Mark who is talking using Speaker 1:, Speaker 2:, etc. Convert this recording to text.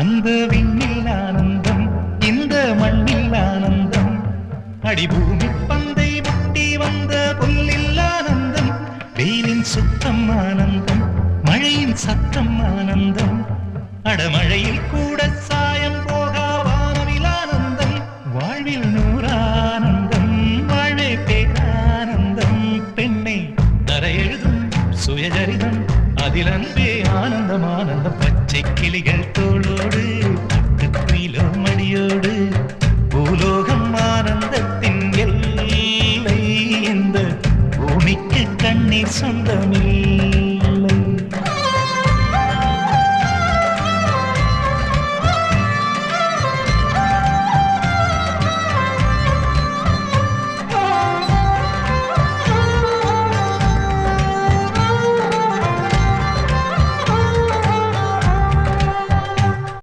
Speaker 1: அந்த விண்ணில் ஆனந்தம் இந்த மண்ணில் ஆனந்தம் அடிபூமி பந்தை முட்டி வந்த புல்லில் ஆனந்தம் வெயிலின் சுத்தம் ஆனந்தம் மழையின் சத்தம் ஆனந்தம் அடமழையில் கூட சாயம் போகா வானவில் ஆனந்தம் வாழ்வில் நூறானந்தம் வாழ்வே பேரானந்தம் பெண்ணை தர எழுதும் சுயஜரிதம் அதில் அன்பே ஆனந்தம் ஆனந்தம் பச்சை கிளிகள்